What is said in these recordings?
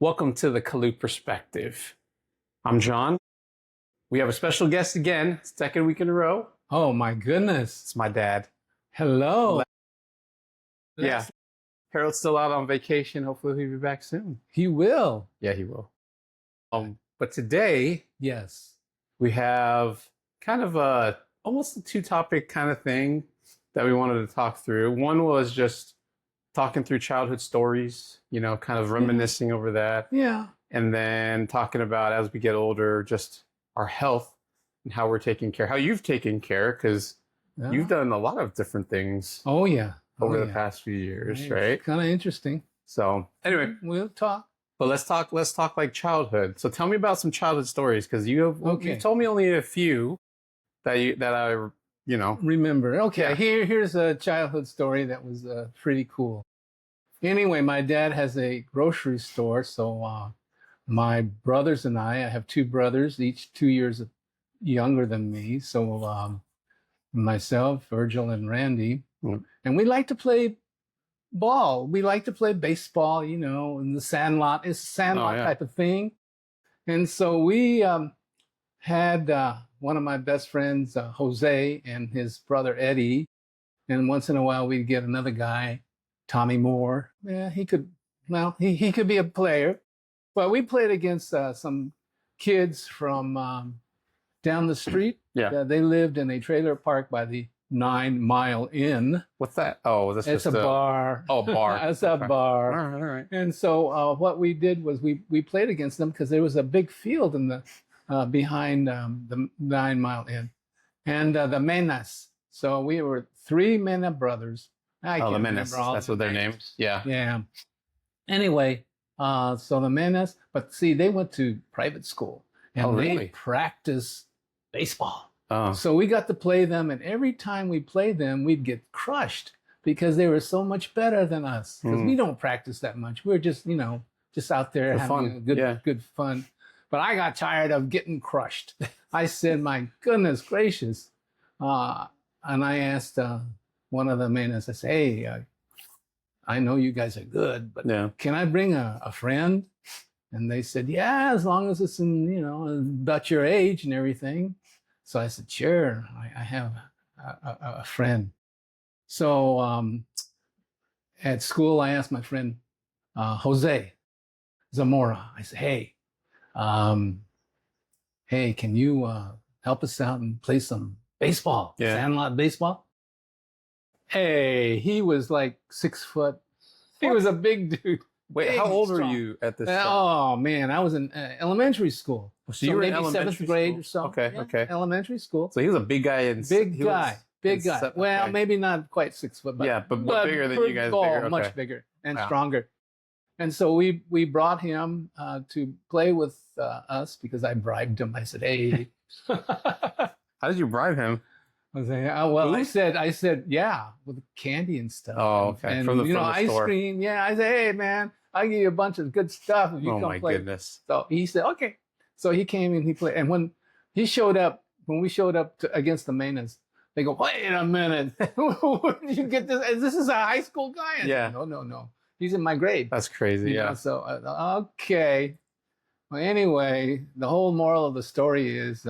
Welcome to the Lew Perspective. I'm John. We have a special guest again, second week in a row. Oh my goodness. It's my dad. Hello. Yeah. Harold's still out on vacation. Hopefully he'll be back soon. He will. Yeah, he will. But today Yes. we have kind of almost a two-topic kind of thing that we wanted to talk through. One was just talking through childhood stories, kind of reminiscing over that. Yeah. And then talking about, as we get older, just our health and how we're taking care, how you've taken care, because you've done a lot of different things Oh yeah. over the past few years, right? Kind of interesting. So anyway, We'll talk. but let's talk like childhood. So tell me about some childhood stories, because you told me only a few that I Remember. Okay. Yeah. Here's a childhood story that was pretty cool. Anyway, my dad has a grocery store, so my brothers and I have two brothers, each 2 years younger than me. So myself, Virgil, and Randy, and we like to play ball. We like to play baseball, in the sandlot. It's a sandlot type of thing. And so we had one of my best friends, Jose, and his brother Eddie. And once in a while, we'd get another guy, Tommy Moore. Yeah, he could be a player. But we played against some kids from down the street. Yeah. They lived in a trailer park by the 9 Mile Inn. What's that? Oh, It's a bar. Oh, bar. It's a bar. All right. And so what we did was we played against them because there was a big field in the behind the 9 Mile Inn, and the Menas. So we were 3 Mena brothers. The Menas. That's what their names. Yeah. Yeah. Anyway, so the Menas, but see, they went to private school and they practiced baseball. Oh. So we got to play them, and every time we played them, we'd get crushed because they were so much better than us. Because we don't practice that much. We're just, just out there having good fun. But I got tired of getting crushed. I said, my goodness gracious. And I asked one of the Menas, I said, hey, I know you guys are good, but can I bring a friend? And they said, yeah, as long as it's in, about your age and everything. So I said, sure, I have a friend. So at school, I asked my friend, Jose Zamora, I said, hey, can you help us out and play some baseball, sandlot baseball? Hey, he was like 6 foot. He was a big dude. Wait, how old were you at this time? Oh man, I was in elementary school. So you were maybe in elementary 7th grade school? or so. Okay. Elementary school. So he was a big guy. Big guy. Well, maybe not quite 6 foot, but but bigger than you guys. Bigger. Much bigger and stronger. And so we brought him to play with us because I bribed him. I said, hey. How did you bribe him? I said, yeah, with candy and stuff. Oh, okay. And from the ice store. cream. Yeah, I said, hey, man, I'll give you a bunch of good stuff if you come play. Oh, my goodness. So he said, okay. So he came and he played. And when we showed up against the Menas, they go, wait a minute. Where did you get this? This is a high school guy. I said, no. He's in my grade. That's crazy, So, okay. Well, anyway, the whole moral of the story is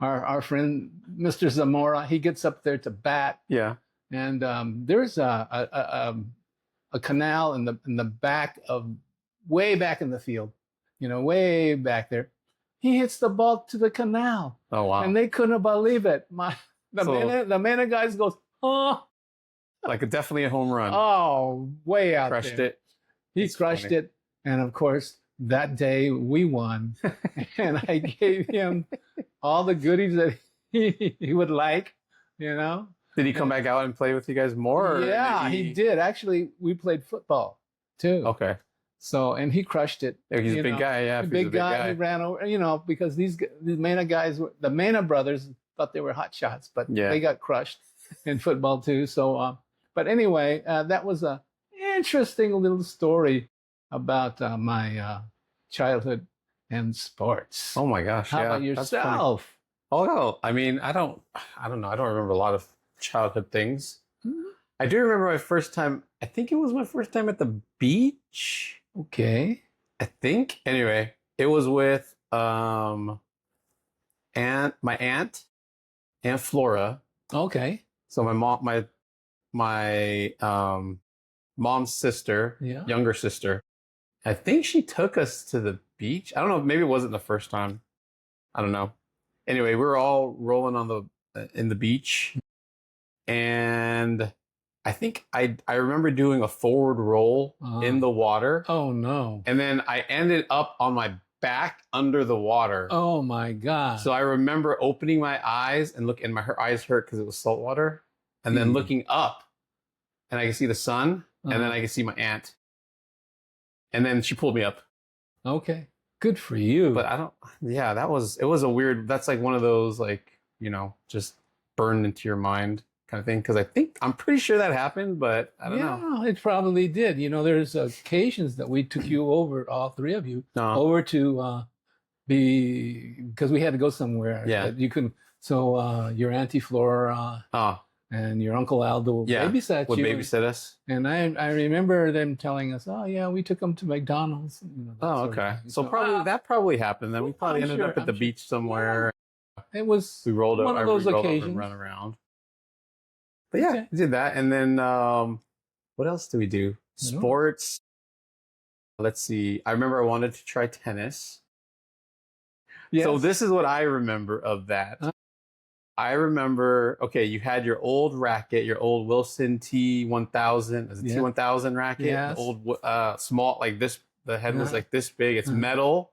our friend, Mr. Zamora, he gets up there to bat. Yeah. And there's a canal in the back way back in the field, way back there. He hits the ball to the canal. Oh, wow. And they couldn't believe it. The Mena guys goes, oh. Like definitely a home run. Oh, way out crushed there. It. He crushed it. And of course, that day we won. And I gave him all the goodies that he would like, Did he come back out and play with you guys more? Yeah, he did. Actually, we played football too. Okay. So, and he crushed it. He's a big guy, yeah. Big guy. He ran over, because these Mena guys, the Mena brothers thought they were hot shots, but they got crushed in football too. So, but anyway, that was a interesting little story about my childhood and sports. Oh my gosh! How about yourself? Oh, I mean, I don't know. I don't remember a lot of childhood things. I do remember my first time. I think it was my first time at the beach. Okay. I think anyway, it was with my Aunt Flora. Okay. So my mom's sister, Yeah. younger sister. I think she took us to the beach. I don't know, maybe it wasn't the first time. I don't know. Anyway, we were all rolling on the in the beach, and I think I remember doing a forward roll in the water, Oh no. and then I ended up on my back under the water. Oh my God. So I remember opening my eyes and her eyes hurt because it was salt water, and then Hmm. looking up, and I could see the sun, and then I could see my aunt, and then she pulled me up. Okay. Good for you. But I don't. Yeah, it was a weird. That's like one of those like just burned into your mind kind of thing. Because I'm pretty sure that happened, but I don't know. Yeah, it probably did. There's occasions that we took you over, all three of you, No. over to because we had to go somewhere. Yeah. That you couldn't. So your Auntie Flora Oh, and your Uncle Aldo yeah. babysat Would you. babysit us? And I remember them telling us, oh yeah, we took them to McDonald's. That Oh, sort of okay. thing. So probably that probably happened. Then we probably I'm ended sure- up at the I'm sure. beach somewhere. It was We rolled up. one of those we rolled up occasions. and run around. But yeah, Okay. we did that, and then what else did we do? I don't know. Sports. Let's see. I remember I wanted to try tennis. Yes. So this is what I remember of that. I remember, okay, you had your old racket, your old Wilson T1000, is it Yeah. T1000 racket? Yes. The old small, like this, the head was Uh-huh. like this big. It's Uh-huh. metal,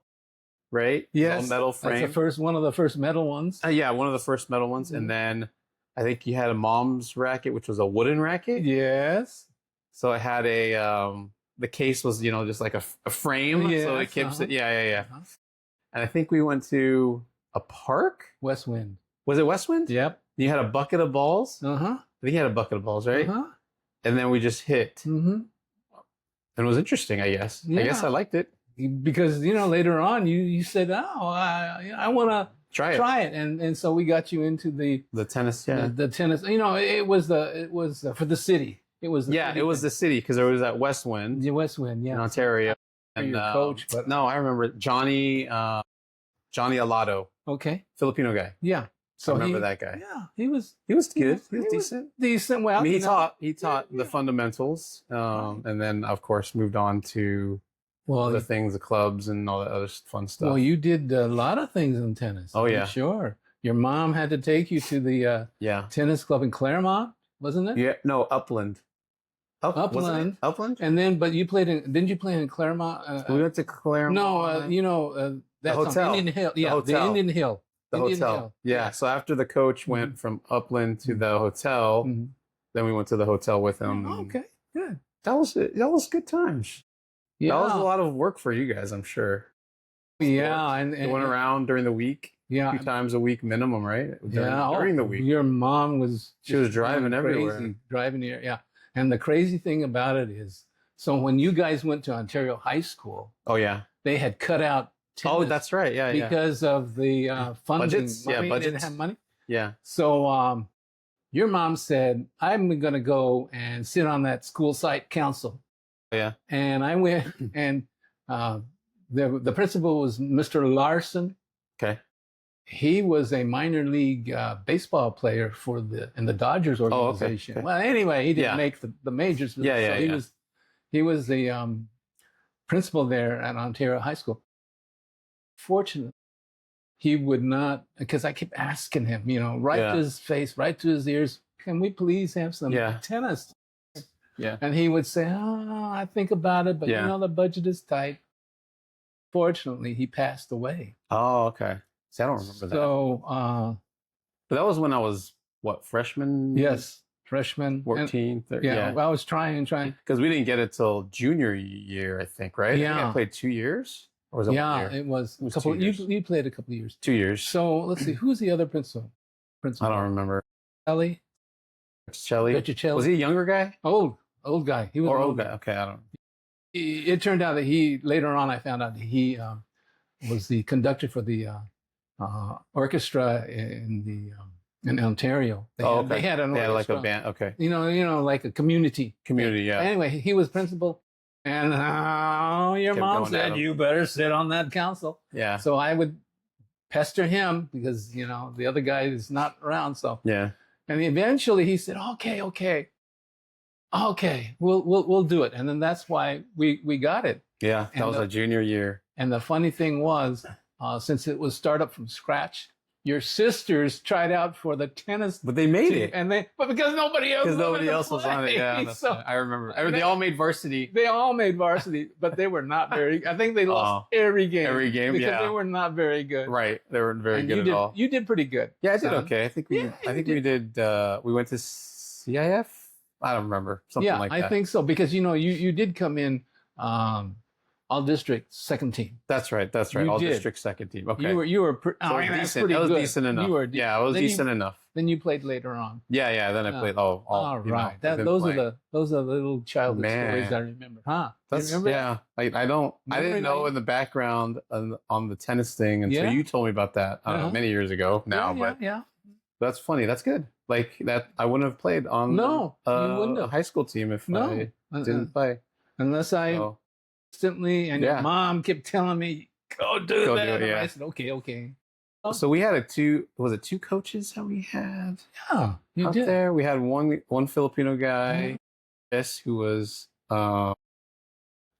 right? Yes. All metal That's frame. one of the first metal ones. Yeah, one of the first metal ones. Mhm. And then I think you had a mom's racket, which was a wooden racket. Yes. So it had the case was, just like a frame. So it Yes, keeps uh-huh. it, yeah. Uh-huh. And I think we went to a park. West Wind. Was it Westwind? Yep. You had a bucket of balls. Uh-huh. I think you had a bucket of balls, right? Uh-huh. And then we just hit. Mm-hmm. And it was interesting, I guess. I guess Yeah. I liked it. Because later on you said, oh, I want to Try it. try it, and so we got you into the tennis, yeah. the tennis. It was for the city. It was the Yeah, city it was thing. the city because it was at Westwind The West Wind, in yeah. Ontario. And your coach, but no, I remember Johnny Alado, okay, Filipino guy. yeah. So I remember that guy. Yeah, he was He was good. He was decent. decent. Well, I mean, he taught Yeah. the fundamentals, and then of course moved on to Well, other things, the clubs and all that other fun stuff. well, you did a lot of things in tennis. Oh, I'm yeah. sure. Your mom had to take you to the yeah, tennis club in Claremont, wasn't it? yeah. No, Upland. Wasn't it? Upland. Upland. And then, but didn't you play in Claremont? We went to Claremont. No, that's hotel. on Indian Hill. The Yeah, hotel. the Indian Hill. The Indian hotel. Hill. Yeah. So after the coach went from Upland to the hotel, Mhm. then we went to the hotel with him. Oh, okay, good. That was good times. Yeah, That was a lot of work for you guys, I'm sure. yeah, You went around during the week, yeah, 2 times a week minimum, right? During the week. Your mom was She was just driving going everywhere. crazy, driving here. Yeah, and the crazy thing about it is, so when you guys went to Ontario High School, Oh yeah. they had cut out tennis Oh, that's right. Yeah, yeah. because of the funding. Budgets? Yeah, Money. They didn't budgets. have money. Yeah. So your mom said, I'm going to go and sit on that school site council. Yeah. And I went, and the principal was Mr. Larson. Okay. He was a minor league baseball player in the Dodgers organization. okay. Well, anyway, he didn't Yeah. make the majors. Yeah, yeah, he yeah. was the principal there at Ontario High School. Fortunately, he would not, because I kept asking him, right Yeah. to his face, right to his ears, can we please have some Yeah. tennis? Yeah. And he would say, oh, I think about it, but Yeah. the budget is tight. Fortunately, he passed away. Oh, okay. See, I don't remember that. So, But that was when I was what, freshman? yes, freshman. 14, 13. Yeah, well, I was trying. Because we didn't get it till junior year, I think, right? I think Yeah. I played 2 years. Or was it 1 Yeah, year? it was It was a couple. 2 years. You played a couple of years. 2 years. So let's see, who's the other principal? I don't remember. Ellie Shelley. Betticelli. Was he a younger guy? Old guy. He was Or an old guy? Okay, I don't. It turned out that later on I found out that he was the conductor for the orchestra in Ontario. They had an They had like orchestra. a band. Okay. Like a community. Community, yeah. Anyway, he was principal. And your Kept mom going at said, him. you better sit on that council. Yeah. So I would pester him because, the other guy is not around. So, Yeah. and eventually he said, okay, we'll do it. And then that's why we got it. Yeah. That And was the- our junior year. And the funny thing was, since it was start up from scratch, your sisters tried out for the tennis But they made team, it. but because nobody else Was on it. Yeah. so I remember. They all made varsity. they all made varsity, but they were not very. I think they lost every game. Every game, because yeah. they were not very good. Right. They weren't very And good at all. You did pretty good. Yeah, I did son. okay. I think we did we went to CIF. I don't remember. Something like that. I think so because you did come in all district second team. That's right. You All did. district second team. Okay. You were So it was that's decent. pretty That was good. decent enough. You were Yeah, it was then decent enough. Then you played later on. Yeah. Then I played all right. I've been Those playing. are the little childhood Man. stories I remember. Huh? That's you remember yeah. I don't. I Memory didn't know lane. in the background on the tennis thing until Yeah. you told me about that. I don't know, many years ago now, but yeah. that's funny. That's good. Like that, I wouldn't have played on No, you wouldn't a have. high school team if No. I didn't play. Unless I So, instantly and Yeah. your mom kept telling me go do Go that. do it, And yeah. I said okay. so we had was it two coaches that we had Yeah, you out did. there? We had one Filipino guy, yes, who was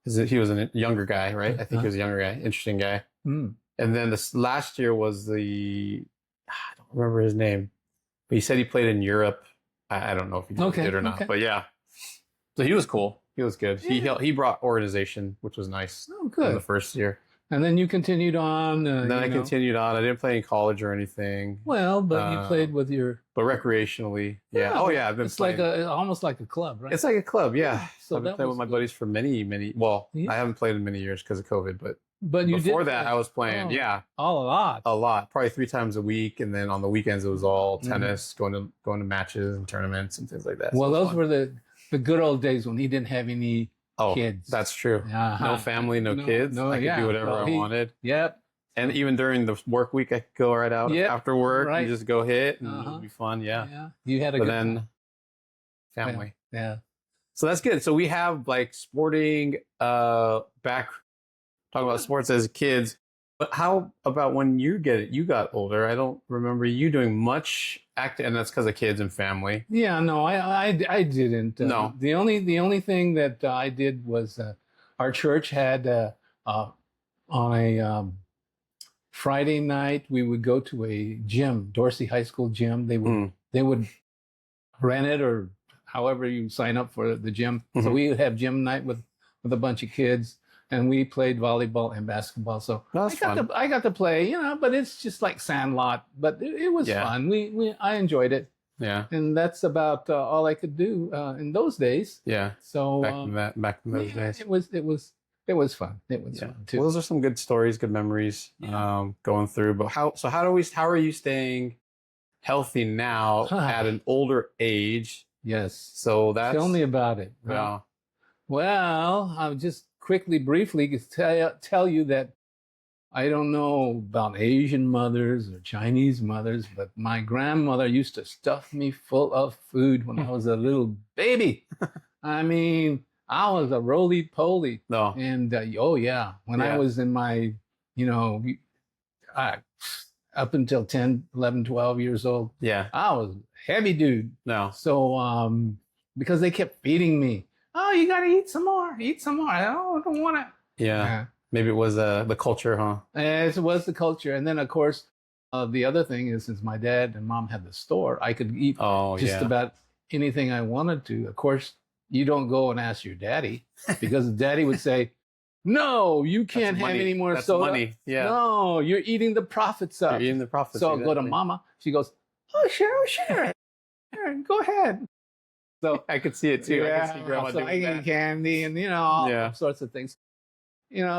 he was a younger guy, right? I think he was a younger guy, interesting guy. Mm. And then this last year was I don't remember his name, but he said he played in Europe. I don't know if he did or not, okay. but yeah. So he was cool. He was good. Yeah. He brought organization, which was nice Oh, in good. the first year. And then you continued on. And then I continued on. I didn't play in college or anything, Well, but you played with your. but recreationally, yeah. Oh yeah, I've been It's playing. almost like a club, right? It's like a club, yeah. So I've been that playing was with my good. buddies for many. Well, Yeah. I haven't played in many years because of COVID, but But you before did that, play. I was playing. Oh. Yeah, a lot. a lot, probably 3 times a week, and then on the weekends it was all Mhm. tennis, going to matches and tournaments and things like that. Well, So it was those fun. were the good old days when he didn't have any kids. That's true. Uh-huh. No family, no kids. I could do whatever I wanted. Yep. And even during the work week, I could go right out Yep, after work right. and just go hit, and it Uh-huh. would be fun. Yeah. You had a But good then time. family. Yeah. So that's good. So we have like sporting back talking about sports as kids. But how about when you got older? I don't remember you doing much acting, and that's because of kids and family. Yeah, no, I didn't. No. The only thing that I did was our church had on a Friday night we would go to a gym, Dorsey High School gym. They would rent it or however you sign up for the gym. So Mhm. we would have gym night with a bunch of kids, and we played volleyball and basketball. So That's fun. I got to play, but it's just like Sandlot. But it was Yeah. fun. I enjoyed it. Yeah. And that's about all I could do in those days. Yeah. So Back in those yeah, days. it was fun. It was Yeah. fun too. Well, those are some good stories, good memories going through. But how are you staying healthy now at an older age? Yes. So that's Tell me about it. yeah. Well, I'll just briefly tell you that I don't know about Asian mothers or Chinese mothers, but my grandmother used to stuff me full of food when I was a little baby. I mean, I was a roly-poly. No. And oh yeah, when I Yeah. was in my, up until 10, 11, 12 years old, Yeah. I was a heavy dude. No. So because they kept feeding me, oh, you got to eat some more. I don't want to. Yeah. Maybe it was the culture, huh? It was the culture. And then, of course, the other thing is since my dad and mom had the store, I could eat Oh, just yeah. about anything I wanted to. Of course, you don't go and ask your daddy because daddy would say, no, you can't have any more That's soda. money. Yeah. No, you're eating the profits up. You're eating the profits. So I'll go to exactly. mama. She goes, oh, sure. Sure, go ahead. So I could see it too. I could see grandma so I doing ate that. candy and all Yeah. sorts of things.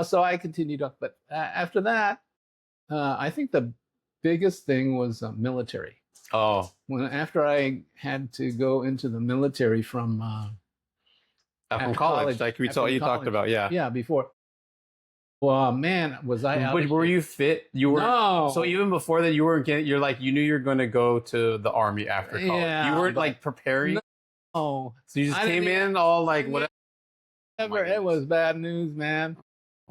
So I continued up. But after that, I think the biggest thing was military. Oh, After I had to go into the military from from college, like we after you talked college. about, yeah. Before. Well, man, was I out? Were you fit? You were. No. So even before that, you weren't getting. You're like you knew you were going to go to the army after college. Yeah, you weren't but- like preparing. No. So you just I came didn't in all like Yeah. whatever. my It was goodness. bad news, man.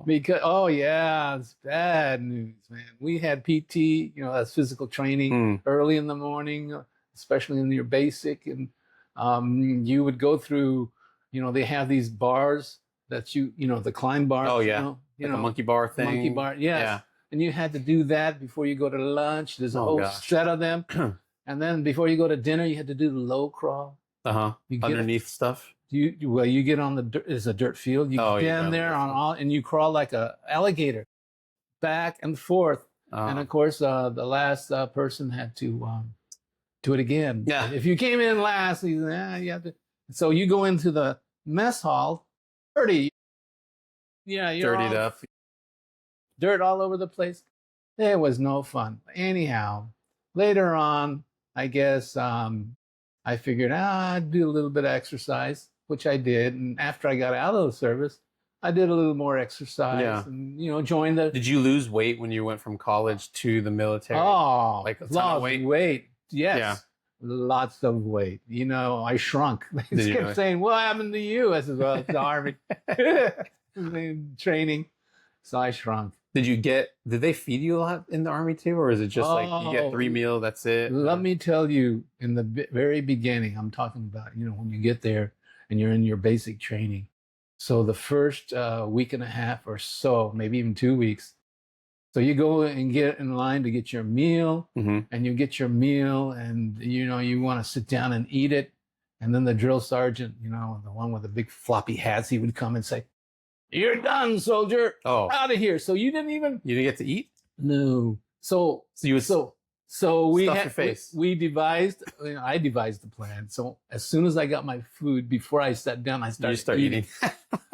Because oh yeah, it's bad news, man. We had PT, that's physical training Mm. early in the morning, especially in your basic, and you would go through, they have these bars that the climb bars, Oh yeah, like a monkey bar monkey thing. bar, yes, Yeah. and you had to do that before you go to lunch. There's a Oh whole gosh. set of them, and then before you go to dinner, you had to do the low crawl. Uh-huh. You get Underneath stuff. you get on the dirt. It's a dirt field. You Oh, you stand got there the on field. all, and you crawl like a alligator, back and forth. And Oh. of course, the last person had to do it again. Yeah. If you came in last, you have to. So you go into the mess hall, dirty. Yeah, you're Dirtied all up. dirt all over the place. It was no fun. Anyhow, later on, I guess I figured I'd do a little bit of exercise, which I did. And after I got out of the service, I did a little more exercise Yeah. and joined the. Did you lose weight when you went from college to the military? Oh, Like a ton of lost weight? weight. Yes. Yeah. Lots of weight. I shrunk. They Did you kept really? saying, "What happened to you?" I said, "Well, it's the army training." So I shrunk. Did they feed you a lot in the army too? Or is it just like you get 3 Oh, meals, that's it? let me tell you, in the very beginning, I'm talking about, when you get there and you're in your basic training. So the first week and a half or so, maybe even 2 weeks. So you go and get in line to get your meal, Mm-hmm. and you get your meal, and you want to sit down and eat it. And then the drill sergeant, the one with the big floppy hats, he would come and say, "You're done, soldier. Oh, Out of here." So you didn't even. you didn't get to eat? No. So So you would so we stuff had your face. we devised. I devised the plan. So as soon as I got my food, before I sat down, I you started start eating.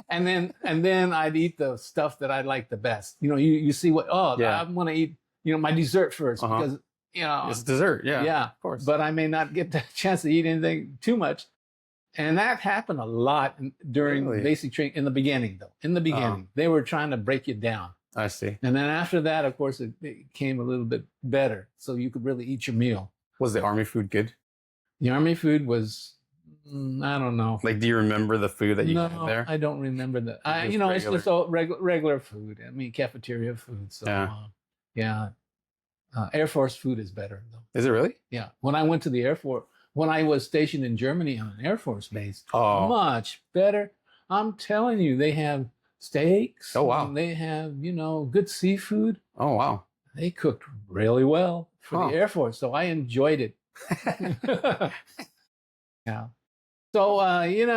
and then I'd eat the stuff that I like the best. You see what? Oh, Yeah. I'm gonna eat my dessert 1st Uh-huh. because It's dessert, yeah. yeah. Of course. But I may not get the chance to eat anything too much. And that happened a lot during Really? basic training in the beginning, though. In the beginning, they were trying to break you down. I see. And then after that, of course, it became a little bit better. So you could really eat your meal. Was the army food good? The army food was, I don't know. Like, do you remember the food that you No, had there? I don't remember that. Just It's regular. just all regular food. I mean, cafeteria food. So, Yeah. yeah. Air Force food is better, though. Is it really? Yeah. When I went to the Air Force, when I was stationed in Germany on an Air Force base, Oh, much better. I'm telling you, they have steaks. Oh, wow. And they have, good seafood. oh wow. They cooked really well for Huh. the Air Force, so I enjoyed it. Yeah. So, later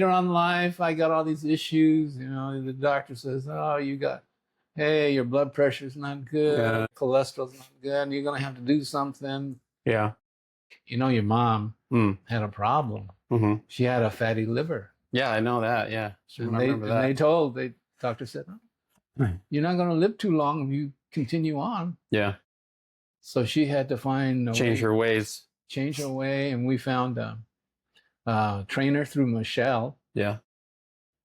on in life, I got all these issues. The doctor says, "Oh, hey, your blood pressure's not good, Yeah. cholesterol's not good, and you're gonna have to do something." Yeah. Your mom Mm. had a problem. hmm She had a fatty liver. Yeah, I know that. Yeah. I And remember that. the doctor said, "Oh, you're not gonna live too long if you continue on." Yeah. So she had to find a Change way, her ways. change her way, and we found a trainer through Michelle. Yeah.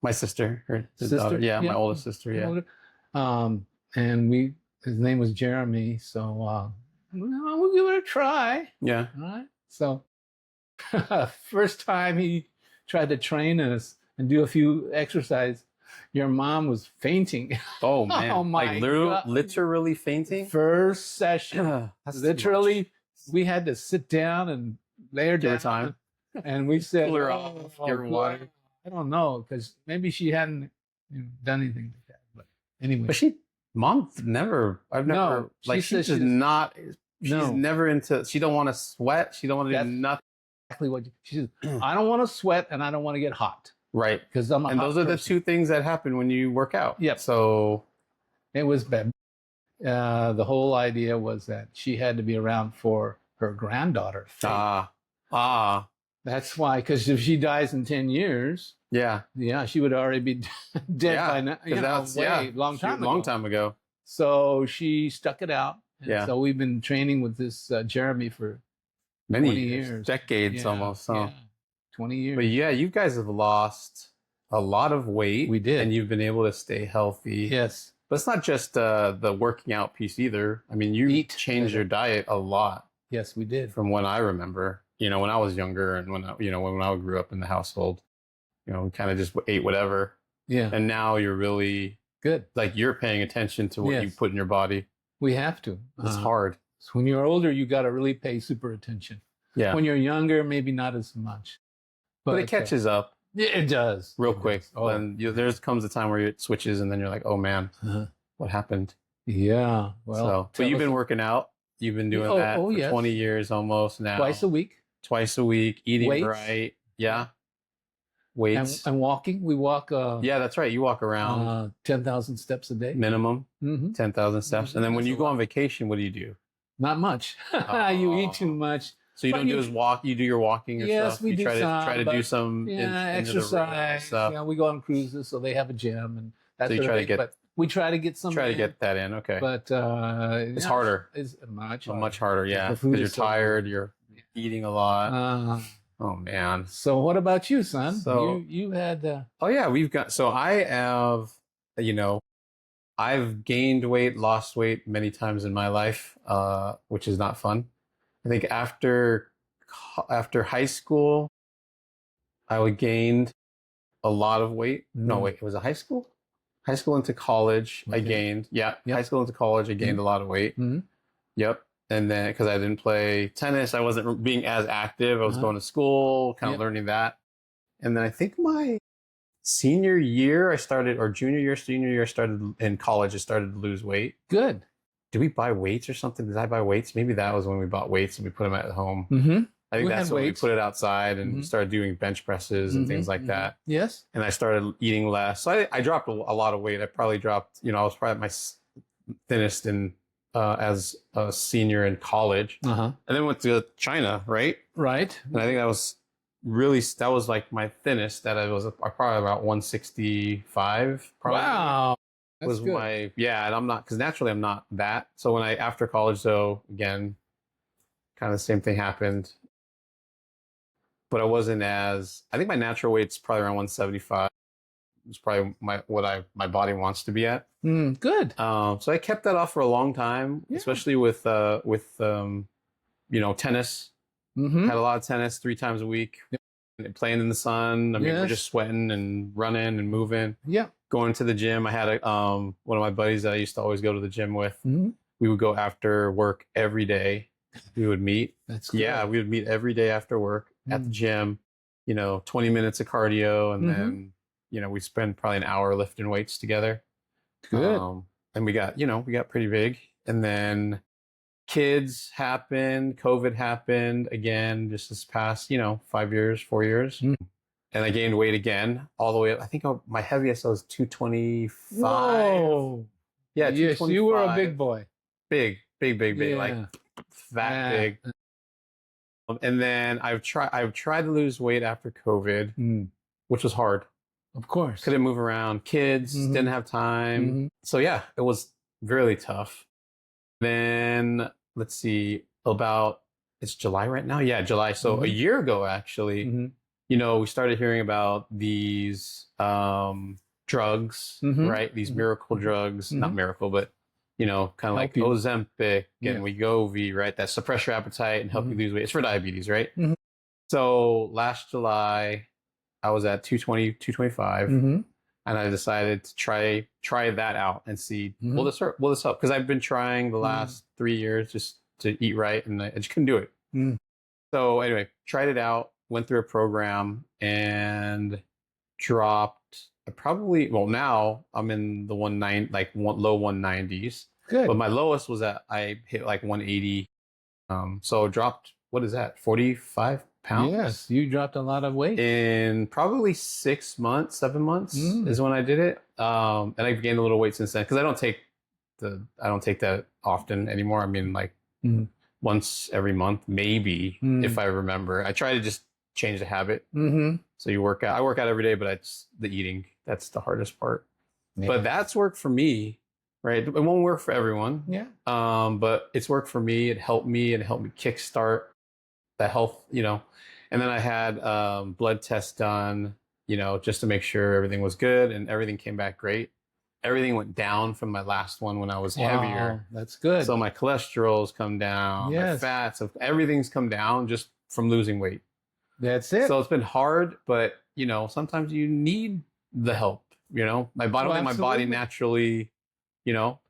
My sister, her Sister? daughter. Yeah, Yeah. my oldest sister. Yeah. And his name was Jeremy. So we'll give it a try. Yeah. All right. So first time he tried to train us and do a few exercise, your mom was fainting. Oh man. Oh, my Like God. literally fainting. First session, That's too literally, much. we had to sit down and lay her Give her down. time. And we said, Cool her "Oh, off, give her water." God, I don't know, because maybe she hadn't done anything like that. But anyway, But I've never, No, like, she says she's she doesn't- not, she's No. never into, she don't want to sweat. She don't want to do That's- nothing. exactly what she said. I don't want to sweat and I don't want to get hot Right. because I'm a And hot those are the person. two things that happen when you work out. Yep. So, It was bad. The whole idea was that she had to be around for her granddaughter. Faith. That's why, because if she dies in 10 years, yeah. she would already be dead Yeah, by now. 'Cause that's, Long time ago. long time ago. So she stuck it out. And Yeah. So we've been training with this Jeremy for Many 20 years, years. decades Yeah, almost. So. yeah, 20 years. But yeah, you guys have lost a lot of weight. We did. And you've been able to stay healthy. Yes. But it's not just the working out piece either. I mean, you Eat changed better. your diet a lot Yes, we did. from when I remember, when I was younger and when I grew up in the household. kind of just ate whatever. Yeah. And now you're really Good. like you're paying attention to what you Yes. put in your body. We have to. It's hard. So when you're older, you got to really pay super attention. Yeah. When you're younger, maybe not as much. But it catches up Yeah, it does. real It quick. does. Oh. And there comes a time where it switches and then you're like, oh man, what happened? Yeah. Well, but you've been working out. You've been doing that for yes. 20 years almost now. Twice a week. Twice a week, eating Weights. right. Yeah. Weights. And walking. We walk. Yeah, that's right. You walk around 10,000 steps a day. minimum, 10,000 steps. And then when That's you a go lot. on vacation, what do you do? Not much. You eat too much. So you But don't do is walk. You do your walking or Yes, stuff. we You do try to some, do but some Yeah, into the road exercise. stuff. Yeah, we go on cruises, so they have a gym and that So you sort of try to thing. get- But we try to get some. Try to in, get that in. Okay. But It's harder. It's much Much harder. Yeah. The Because food you're is so tired. You're eating a lot. Uh, Oh man. so what about you, son? So- you had Oh yeah, so I have, I've gained weight, lost weight many times in my life, which is not fun. I think after high school, I gained a lot of weight. No, wait, was it high school? High school into college, I Okay. gained. Yeah, Yep. high school into college, I gained a lot of weight. Mhm. Yep. And then because I didn't play tennis, I wasn't being as active. I was going to school, kind of Yep. learning that. And then I think my senior year, senior year, I started in college, I started to lose weight. good. Did we buy weights or something? Did I buy weights? Maybe that was when we bought weights and we put them at home. Mm-hmm. I think We that's had when weights. we put it outside and Mhm. started doing bench presses and things like that. Yes. And I started eating less. So I dropped a lot of weight. I probably dropped, I was probably at my thinnest as a senior in college. Uh-huh. And then went to China, right? Right. And I think that was like my thinnest, that I was probably about 165. Probably. Wow. That's Was good. and I'm not, because naturally I'm not that. So when after college though, again, kind of the same thing happened. But I wasn't I think my natural weight's probably around 175. It's probably my body wants to be at. Good. So I kept that off for a long time, Yeah. especially with tennis. Mm-hmm. Had a lot of tennis 3 times a week. And playing in the sun. I mean, we're Yes. just sweating and running and moving. Yeah. Going to the gym. I had one of my buddies that I used to always go to the gym with. Mm-hmm. We would go after work every day. We would meet. That's good. Yeah, we would meet every day after work at the gym. 20 minutes of cardio, and then we spend probably an hour lifting weights together. Good. And we got pretty big. And then kids happened, COVID happened again, just this past 4 years. And I gained weight again, all the way up. I think my heaviest was 225. Whoa. Yeah, Yes, you were a 225. big boy. Big, like Yeah. that Yeah. big. And then I've tried to lose weight after COVID, which was hard. Of course. Couldn't move around. Kids Mhm. didn't have time. Mhm. So yeah, it was really tough. Then let's see, it's July right now. Yeah, July. So a year ago, actually, Mhm. we started hearing about these drugs, Mhm. right? These miracle drugs, not Mhm. miracle, but kind of like you. Ozempic Yeah. and Wegovy, right? That suppress your appetite and help you Mhm. lose weight. It's for diabetes, right? Mhm. So last July, I was at 220, 225, Mhm. and I decided to try that out and see, Mhm. will this help? Because I've been trying the last 3 years just to eat right, and I just couldn't do it. Mm. So anyway, tried it out, went through a program, and dropped now I'm in the low 190s, Good. but my lowest was I hit like 180. So dropped, what is that, 45 pounds? Yes, you dropped a lot of weight. In probably 6 months, 7 months is when I did it. And I've gained a little weight since then, because I don't take that often anymore. I mean, like once every month, maybe, if I remember. I try to just change the habit. Mm-hmm. So I work out every day, but it's the eating. That's the hardest part. Yeah. But that's worked for me, right? It won't work for everyone. Yeah. But it's worked for me. It helped me kickstart the health, And then I had blood tests done, just to make sure everything was good, and everything came back great. Everything went down from my last one when I was heavier. That's good. So my cholesterol's come down, my Yes. fats, everything's come down just from losing weight. That's it. So it's been hard, but sometimes you need the help. I don't think my body Absolutely. naturally,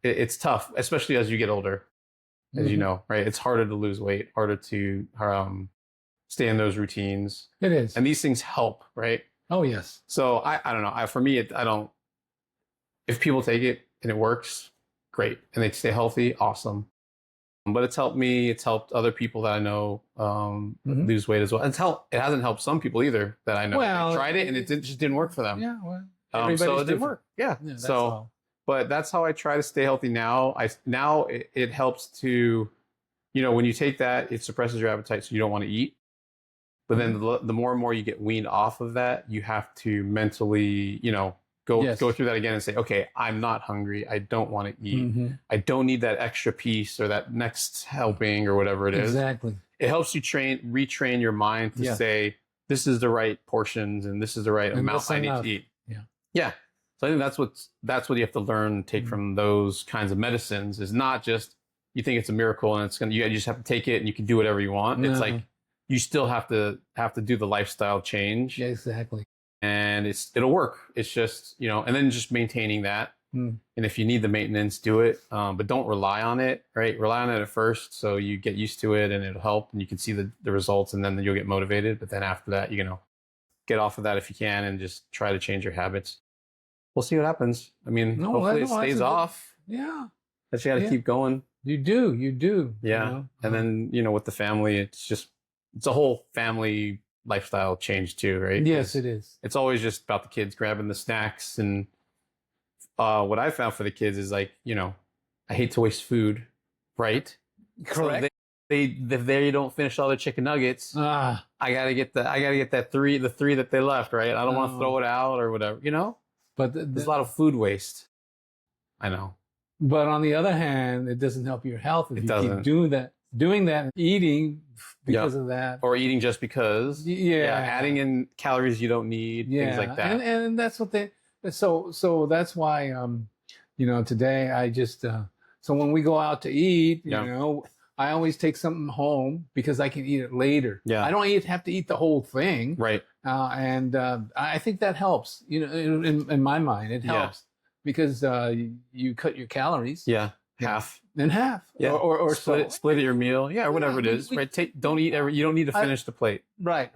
it's tough, especially as you get older, as you Mhm. know, right? It's harder to lose weight, harder to stay in those routines, It is. and these things help, right? Oh, yes. So I don't know. For me, I don't. If people take it and it works, great, and they stay healthy, awesome. But it's helped me. It's helped other people that I know Mhm. lose weight as well. It hasn't helped some people either that I know. They Well, tried it and just didn't work for them. yeah, well, So everybody's it didn't different. work. Yeah. Yeah, that's So, all. but that's how I try to stay healthy now. Now it helps to, when you take that, it suppresses your appetite, so you don't want to eat. But then the more and more you get weaned off of that, you have to mentally, go Yes. through that again and say, okay, I'm not hungry. I don't want to eat. Mhm. I don't need that extra piece or that next helping or whatever it is. Exactly. It helps you retrain your mind to Yeah. say, this is the right portions and this is the right And amount that's I need enough. to eat. Yeah. Yeah. So I think that's what you have to learn and take from those kinds of medicines, is not just you think it's a miracle and you just have to take it and you can do whatever you want. It's like you still have to do the lifestyle change. Yeah, exactly. And it'll work. It's just, and then just maintaining that. Mm. And if you need the maintenance, do it. But don't rely on it, right? Rely on it at first so you get used to it and it'll help and you can see the results, and then you'll get motivated. But then after that, get off of that if you can and just try to change your habits. We'll see what happens. I mean, No, hopefully it no, stays off. Yeah. But you got to Yeah. keep going. You do. Yeah. And then, with the family, it's a whole family lifestyle change too, right? Yes, it is. It's always just about the kids grabbing the snacks. And what I found for the kids is like, I hate to waste food, right? Correct. So if they don't finish all their chicken nuggets, I gotta get the three that they left, right? I don't want to throw it out or whatever, But there's a lot of food waste. I know. But on the other hand, it doesn't help your health if It you doesn't. keep doing that, eating because of that. Or eating just because. Yeah. Adding in calories you don't need, things like that. And that's what so that's why today I just so when we go out to eat, I always take something home because I can eat it later. Yeah. I don't have to eat the whole thing. Right. And I think that helps. In my mind, it helps because you cut your calories. Yeah. Half. In half. Yeah. Or split your meal. Yeah. Whatever it is. Right. Don't eat you don't need to finish the plate. Right.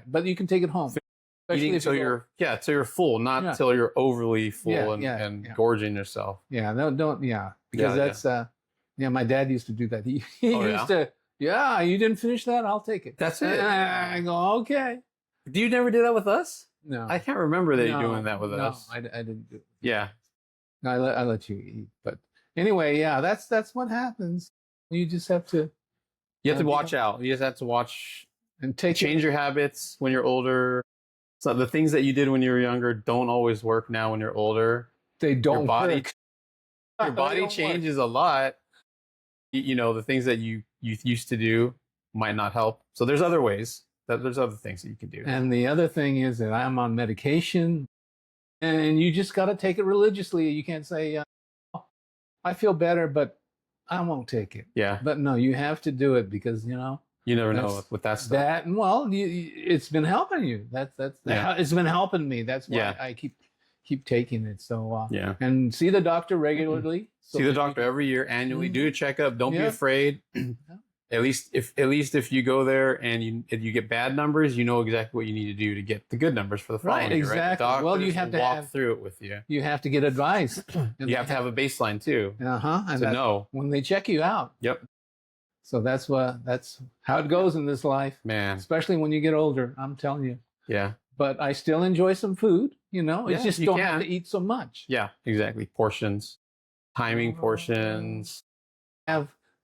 But you can take it home. Eating till you're full, not till you're overly full and gorging yourself. Yeah. No, don't. Yeah. Because that's my dad used to do that. He used to. Yeah, you didn't finish that? I'll take it. That's it. I go, okay. Do you never do that with us? No. I can't remember that you doing that with us. No, I didn't do it. Yeah. No, I let you eat. But anyway, yeah, that's what happens. You just have to. You have to watch out. You just have to watch and change your habits when you're older. So the things that you did when you were younger don't always work now when you're older. They don't work. Your body changes a lot. The things that you used to do might not help. So there's other ways. There's other things that you can do. And the other thing is that I'm on medication, and you just got to take it religiously. You can't say, I feel better, but I won't take it. Yeah. But no, you have to do it because, you never know with that stuff. It's been helping you. It's been helping me. That's why I keep taking it. So and see the doctor regularly. See the doctor every year, annually. Do a checkup. Don't be afraid. At least if you go there and you get bad numbers, you know exactly what you need to do to get the good numbers for the following year. Exactly. Right? Well, you have to walk through it with you. You have to get advice. You have to have a baseline too. And to know when they check you out. Yep. So that's how it goes in this life, man. Especially when you get older. I'm telling you. Yeah. But I still enjoy some food. It's just you don't have to eat so much. Yeah, exactly. Portions, timing portions.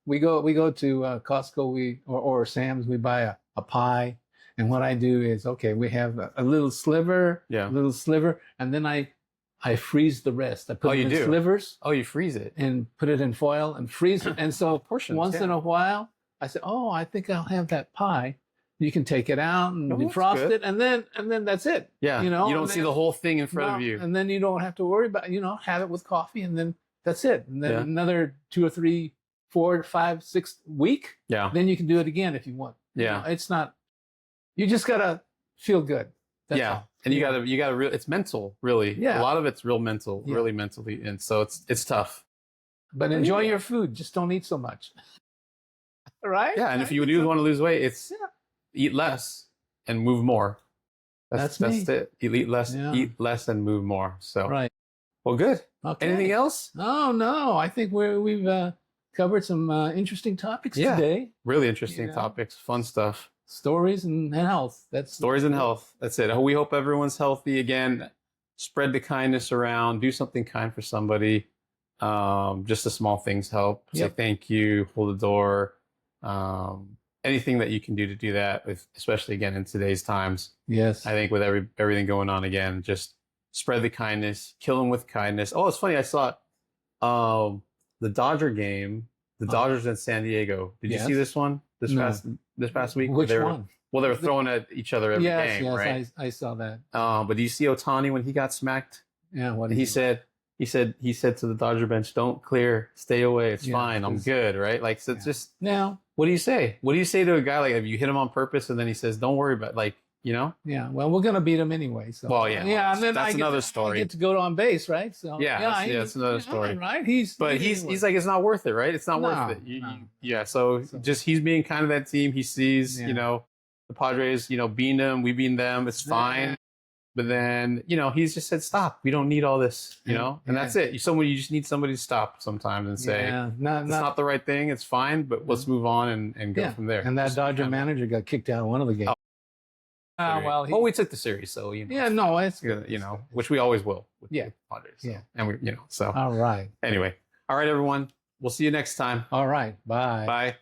We go to Costco or Sam's. We buy a pie, and what I do is we have a little sliver, and then I freeze the rest. I put it in slivers. Oh, you freeze it and put it in foil and freeze it. And so portions, once in a while, I say, I think I'll have that pie. You can take it out and defrost it, and then that's it. Yeah, you don't see the whole thing in front of you, and then you don't have to worry about have it with coffee, and then that's it. And then another 2 or 3, 4, 5, 6 week. Yeah. Then you can do it again if you want. Yeah. It's not. You just gotta feel good. That's Yeah. all. And you gotta it's mental, really. Yeah. A lot of it's real mental, Yeah. really mentally. And so it's tough. But enjoy your food. Just don't eat so much. Right? Yeah. And if you do want to lose weight, it's eat less and move more. That's me. it. Eat less, Yeah. eat less and move more. So Right. well, good. Okay. Anything else? Oh no, I think we've covered some interesting topics Yeah. today. Really interesting Yeah. topics, fun stuff. Stories and health. That's Stories and health. That's it. We hope everyone's healthy. Again, spread the kindness around. Do something kind for somebody. Just the small things help. Say Yep. thank you. Hold the door. Anything that you can do to do that, especially again in today's times. Yes. I think with everything going on again, just spread the kindness. Kill them with kindness. Oh, it's funny. I saw the Dodger game. The Dodgers in San Diego. Did you see this one this past week? Which one? Well, they were throwing at each other every game, yes, right? I saw that. But do you see Ohtani when he got smacked? Yeah, what And he said to the Dodger bench, "Don't clear, stay away. It's fine. I'm good." Right? Like, so it's just now. What do you say? What do you say to a guy like if you hit him on purpose and then he says, "Don't worry about," like, you know? Yeah. Well, we're gonna beat him anyway. So. Well, yeah. Yeah, and then that's another story. I get to go on base, right? So. Yeah, that's another story. Right? He's like, it's not worth it, right? It's not No, worth it. no. Yeah. So just he's being kind of that team. He sees, Yeah. you know, the Padres, you know, beating them, we beat them. It's fine. But then, you know, he's just said, stop. We don't need all this, you know, and that's it. You just need somebody to stop sometimes and say, it's not the right thing. It's fine, but let's move on and go from there. And that Just Dodger kind of- manager got kicked out of one of the games. well, we took the series, so, you know. Yeah, no, it's You know, which we always will with the Padres. So. Yeah. And we, you know, so. All right. Anyway. All right, everyone. We'll see you next time. All right. Bye. Bye.